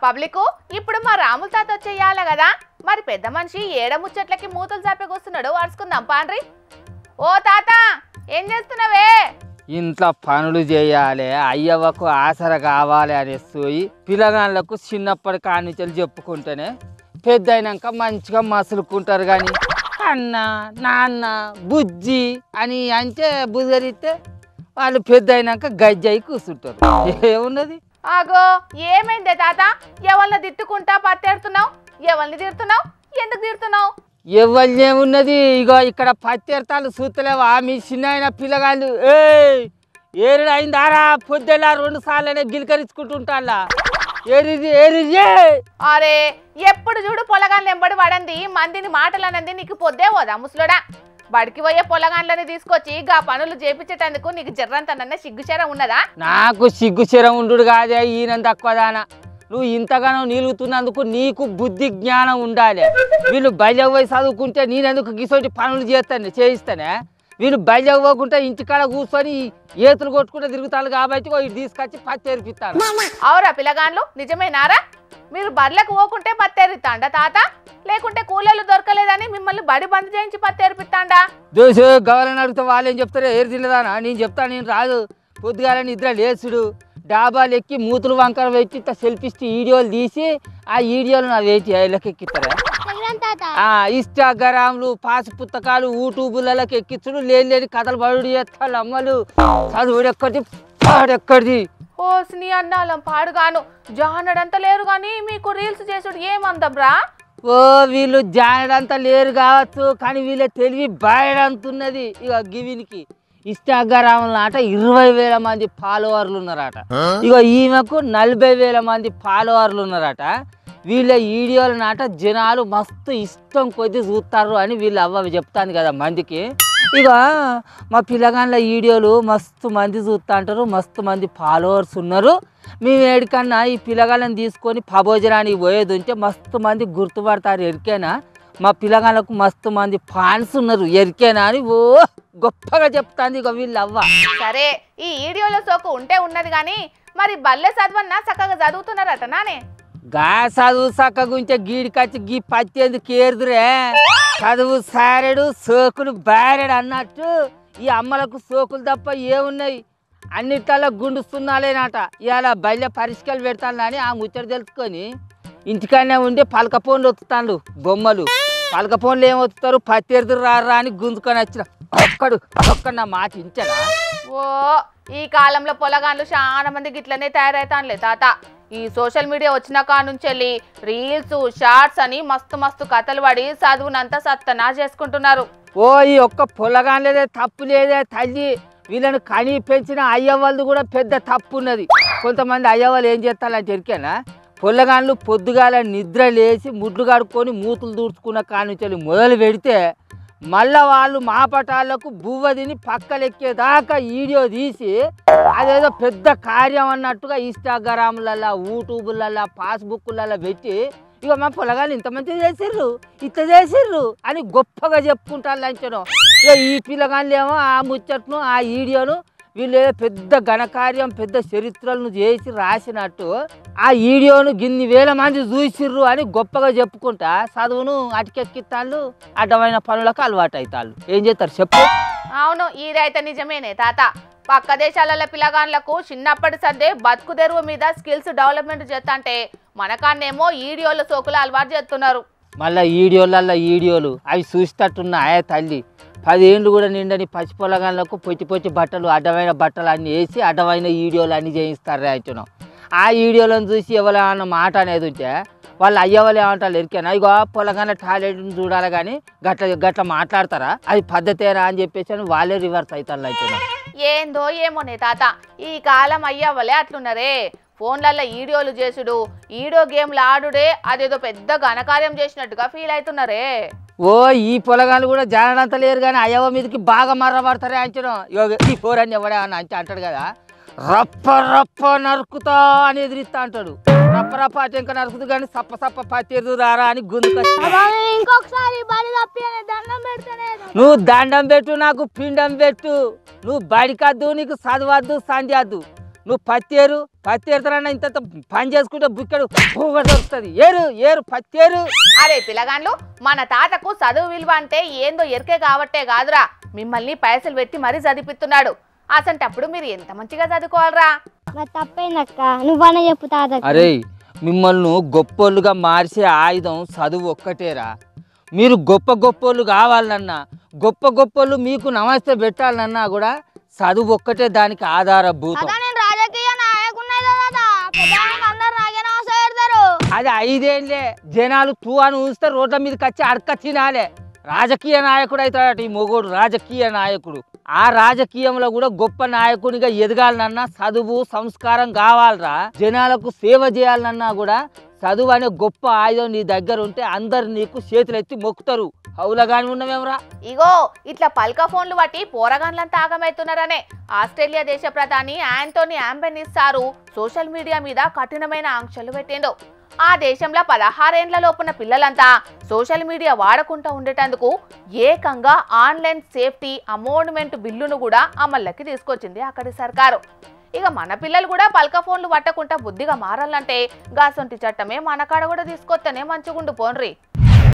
Public ఇప్పుడు మా రాముల తాత వచ్చేయాల కదా మరి పెద్ద మనిషి ఏడ ముచ్చట్లకి మూతులు చాపేకొస్తున్నాడు అరుచుకుందాం పాండ్రి. ఓ తాత ఏం చేస్తున్నావే? ఇంట్లో పనులు చేయాలి, అయ్యవ్వకు ఆసర కావాలి అనే సోయి పిల్లగాళ్ళకు చిన్నప్పటి కానించలు చెప్పుకుంటేనే పెద్ద అయినాక మంచిగా మసులుకుంటారు. కానీ అన్న నాన్న బుజ్జి అని అంటే బుజరిస్తే వాళ్ళు పెద్ద అయినాక గజ్జయి కూర్చుంటారు. ఏమున్నది? ఆగో ఏమైందే తాత? ఎవరిని తిట్టుకుంటా పత్తేడుతున్నావు? ఎవరిని తిడుతున్నావు? ఎందుకు తిడుతున్నావు? ఎవరినే ఉన్నది? ఇగో ఇక్కడ పత్తెడతాలు చూస్తలేవా మీ చిన్న అయిన పిల్లగాళ్ళు? ఏరు అయిందారా పొద్దులా 2 సార్లనే గిలికరించుకుంటుంటా. ఏరిది ఏరిది. అరే ఎప్పుడు చూడు పొలగాన్లు ఎంబడి పడంది మందిని మాటలనంది నీకు పొద్దే పోదా ముసలోడా? బడికి పోయే పొలగాన్లని తీసుకొచ్చి గా పనులు చేపించేటందుకు నీకు జర్రంతనన్న సిగ్గుచరం ఉన్నదా? నాకు సిగ్గుచరం ఉండు కాదే, ఈయన తక్కువదానా. నువ్వు ఇంతగానో నిలుగుతున్నందుకు నీకు బుద్ధి జ్ఞానం ఉండాలి. వీళ్ళు బయలుకు పోయి చదువుకుంటే నేనెందుకు గిసోటి పనులు చేయిస్తానే? వీళ్ళు బయలుకు పోకుంటే ఇంటికాడ కూర్చొని ఏతులు కొట్టుకుంటే తిరుగుతాను కాబట్టి ఇటు తీసుకొచ్చి పత్తేరిపిస్తాను. అవురా పిల్లగాన్లు నిజమేనారా? మీరు బర్లకు పోకుంటే పత్తేరిస్తాండా తాత? లేకుంటే కూలీలు దొరకలేదని మిమ్మల్ని బడి బంద్ చేయించి పత్తేరిపిస్తాండా? దోశ గవర్నర్ అడిగితే వాళ్ళు ఏం చెప్తారో ఏరు తిల్లదానా? నేను చెప్తాను, నేను రాదు. పొద్దుగాలని నిద్ర లేచుడు, డాబాలు ఎక్కి మూతులు వంకర పెట్టి సెల్ఫిస్ట్ వీడియోలు తీసి ఆ వీడియోలు నా వేటి ఇళ్ళకి ఎక్కిస్తారా? ఇన్స్టాగ్రామ్లు పాస్ పుస్తకాలు యూట్యూబ్లకి ఎక్కించుడు లేని కథలు పడు చేస్తాడు. అమ్మలు చదువుడు ఎక్కడిది పాడెక్కడిది? ఓ నీ అన్నాలం పాడుగాను జానడంతా లేరు గాని మీకు రీల్స్ చేసుడు ఏమందబ్రా? ఓ వీళ్ళు జానడంతా లేరు కావచ్చు, కానీ వీళ్ళ తెలివి బాయడంతున్నది. ఇక గివినికి ఇన్స్టాగ్రామ్ నాట 20,000 మంది ఫాలోవర్లు ఉన్నారట. ఇక ఈమెకు 40,000 మంది ఫాలోవర్లు ఉన్నారట. వీళ్ళ వీడియోలు నాట జనాలు మస్తు ఇష్టం కొద్ది చూస్తారు అని వీళ్ళు అవ్వ చెప్తాను కదా మందికి. ఇక మా పిల్లగాళ్ళ వీడియోలు మస్తు మంది చూస్తూ అంటారు, మస్తు మంది ఫాలోవర్స్ ఉన్నారు. మేము ఏడికన్నా ఈ పిల్లగాళ్ళని తీసుకొని పభోజనానికి పోయేది ఉంటే మస్తు మంది గుర్తుపడతారు. ఎరికేనా మా పిల్లగాళ్ళకు మస్తు మంది ఫ్యాన్స్ ఉన్నారు ఎరికేనా అని ఓ గొప్పగా చెప్తాంది ఇక వీళ్ళు అవ్వ. సరే ఈ వీడియోలో సోకు ఉంటే ఉన్నది కానీ మరి బల్లె చదవన్నా చక్కగా చదువుతున్నారట నానే? గా చదువు చక్కగా ఉంటే గీడికొచ్చి గీ పత్తేందుకు ఏరుదురే. చదువు సారెడు సోకులు బారెడు అన్నట్టు ఈ అమ్మలకు సోకులు తప్ప ఏమున్నాయి? అన్నిట్లలో గుండుస్తున్నాలేనట. ఇవాళ బయట పరీక్షలు పెడతాను అని ఆ ముచ్చట తెలుసుకొని ఇంటికాడనే ఉండి పలక ఫోన్లు వత్తుతాను. బొమ్మలు పలక ఫోన్లు ఏం వత్తుతారు? పత్తేరుదురు రారా అని గుంజుకొని వచ్చిన ఒక్కడు నా మాట ఇంచడా? ఓ ఈ కాలంలో పొలగాన్లు చాలా మంది గిట్లనే తయారైతానులే తాత. ఈ సోషల్ మీడియా వచ్చిన కానుంచి వెళ్ళి రీల్స్ షార్ట్స్ అని మస్తు మస్తు కథలు పడి చదువునంతా సత్తనా చేసుకుంటున్నారు. ఓ ఈ ఒక్క పొలగాన్లేదే తప్పు లేదే తల్లి. వీళ్ళని కని పెంచిన అయ్యవాళ్ళు కూడా పెద్ద తప్పు ఉన్నది. కొంతమంది అయ్యవాళ్ళు ఏం చేస్తారంటే ఎరికేనా? పొల్లగాన్లు పొద్దుగాల నిద్ర లేచి ముడ్లు కడుక్కొని మూతులు దూడ్చుకున్న కానుంచి మొదలు పెడితే మళ్ళా వాళ్ళు మా పటాలకు బువ్వ తిని పక్కలెక్కేదాకా వీడియో తీసి అదేదో పెద్ద కార్యం అన్నట్టుగా ఇన్స్టాగ్రామ్లలో యూట్యూబ్లలో పాస్బుక్లలో పెట్టి ఇక మా పొలగాళ్ళు ఇంత మంచిగా చేసిర్రు ఇంత చేసిర్రు అని గొప్పగా చెప్పుకుంటారు లంచను. ఇక ఈ పిల్లగాళ్ళు ఏమో ఆ ముచ్చట్ను ఆ వీడియోను వీళ్ళు పెద్ద ఘనకార్యం పెద్ద చరిత్రలను చేసి రాసినట్టు ఆ వీడియోను గిన్ని వేల మంది చూసిర్రు అని గొప్పగా చెప్పుకుంటా చదువును అటుకెక్కిస్తాళ్ళు, అడ్డమైన పనులకు అలవాటు అవుతాళ్ళు. ఏం చేస్తారు చెప్పు? అవును ఇదైతే నిజమేనే తాత. పక్క దేశాలలో పిల్లగాన్లకు చిన్నప్పటి సర్దే బతుకు తెరువు మీద స్కిల్స్ డెవలప్మెంట్ చేస్తంటే మనకాన్నేమో వీడియోల సోకులు అలవాటు చేస్తున్నారు. మళ్ళీ వీడియోలు అవి చూసేటట్టున్న ఆయా తల్లి 10 ఏళ్ళు కూడా నిండని పచ్చి పొలగాళ్ళకు పొచ్చి బట్టలు అడ్డమైన బట్టలు అన్నీ వేసి అడ్డమైన వీడియోలు అన్నీ చేయిస్తారు అంటున్నాం. ఆ వీడియోలను చూసి ఎవరైనా మాట అనేది ఉంటే వాళ్ళు అయ్యవాళ్ళు ఏమంటారు ఎరికేనా? ఇగో పొలగాళ్ళ టాయిలెట్ని చూడాలి కానీ గట్ల మాట్లాడతారా? అది పద్ధతేనా అని చెప్పేసి అని వాళ్ళే రివర్స్ అవుతారు అంటున్నాం. ఏందో ఏమోనే తాత ఈ కాలం అయ్యవ్వలే అట్లున్నారే. ఫోన్లలో వీడియోలు చేసుడు వీడియో గేమ్లు ఆడుడే అదేదో పెద్ద ఘనకార్యం చేసినట్టుగా ఫీల్ అవుతున్నారే. ఓ ఈ పొలగాళ్ళు కూడా జానంత లేరు కానీ అయ్యవ మీదకి బాగా మర్రపడతారే అంచడం. ఈ పోరని ఎవడే అని అంటాడు కదా, రప్ప రప్ప నరుకుతా అని ఎదిరిస్తా అంటాడు. రప్ప రప్ప అటు ఇంకా నరుకుతూ కానీ సప్ప పత్తేరు రారా అని గుందుకొచ్చి నువ్వు దండం పెట్టు నాకు పిండం పెట్టు. నువ్వు బడికద్దు నీకు చదవద్దు సంధ్యద్దు. నువ్వు పత్తి ఏరుతారన్నా ఇంత పని చేసుకుంటే బుక్కడు పువ్వు దొరుకుతుంది. ఏరు పత్తి ఏరు. అరే పిల్లగాండ్లు, మన తాతకు చదువు విలువ అంటే ఏందో ఎరికే కాబట్టే కాదురా మిమ్మల్ని పైసలు పెట్టి మరీ చదివిస్తున్నాడు. అసంటప్పుడు మీరు ఎంత మంచిగా చదువుకోవాలరా. తప్పైందక్క, నువ్వన్నా చెప్పు తాతకి. అరే మిమ్మల్ని గొప్పోళ్ళుగా మార్చే ఆయుధం చదువు ఒక్కటేరా. మీరు గొప్పోళ్ళు కావాలన్నా, గొప్పోళ్ళు మీకు నమస్తే పెట్టాలన్నా కూడా చదువు ఒక్కటే దానికి ఆధారభూతం. రాజకీయ నాయకున్నా అందరు నాకే నమస్తే పెడతారు. అది 5 ఏళ్ళే జనాలు తూ అని ఊస్తే రోడ్ల మీదకి వచ్చి అడక తినాలే. రాజకీయ నాయకుడు అవుతాడట ఈ మొగోడు, రాజకీయ నాయకుడు. ఆ రాజకీయంలో కూడా గొప్ప నాయకునిగా ఎదగాలన్నా చదువు సంస్కారం కావాలరా. జనాలకు సేవ చేయాలన్నా కూడా చదువు అనే గొప్ప ఆయుధం నీ దగ్గర ఉంటే అందరు నీకు చేతులు ఎత్తి మొక్కుతారు. హౌలగాని ఉన్నవేమరా. ఇగో ఇట్లా పల్క ఫోన్లు బట్టి పోరగాన్లంతా ఆగమవుతున్నారనే ఆస్ట్రేలియా దేశ ప్రధాని యాంటోనీ ఆల్బనీస్ సోషల్ మీడియా మీద కఠినమైన ఆంక్షలు పెట్టిండు. ఆ దేశంలో 16 ఏండ్ల లోపున్న పిల్లలంతా సోషల్ మీడియా వాడకుండా ఉండేటందుకు ఏకంగా ఆన్లైన్ సేఫ్టీ అమౌంట్మెంట్ బిల్లును కూడా అమల్లోకి తీసుకొచ్చింది అక్కడి సర్కారు. ఇక మన పిల్లలు కూడా పల్క ఫోన్లు పట్టకుండా బుద్ధిగా మారాలంటే గాసొంటి చట్టమే మన కాడ కూడా తీసుకొస్తేనే మంచిగుండు పోన్రి.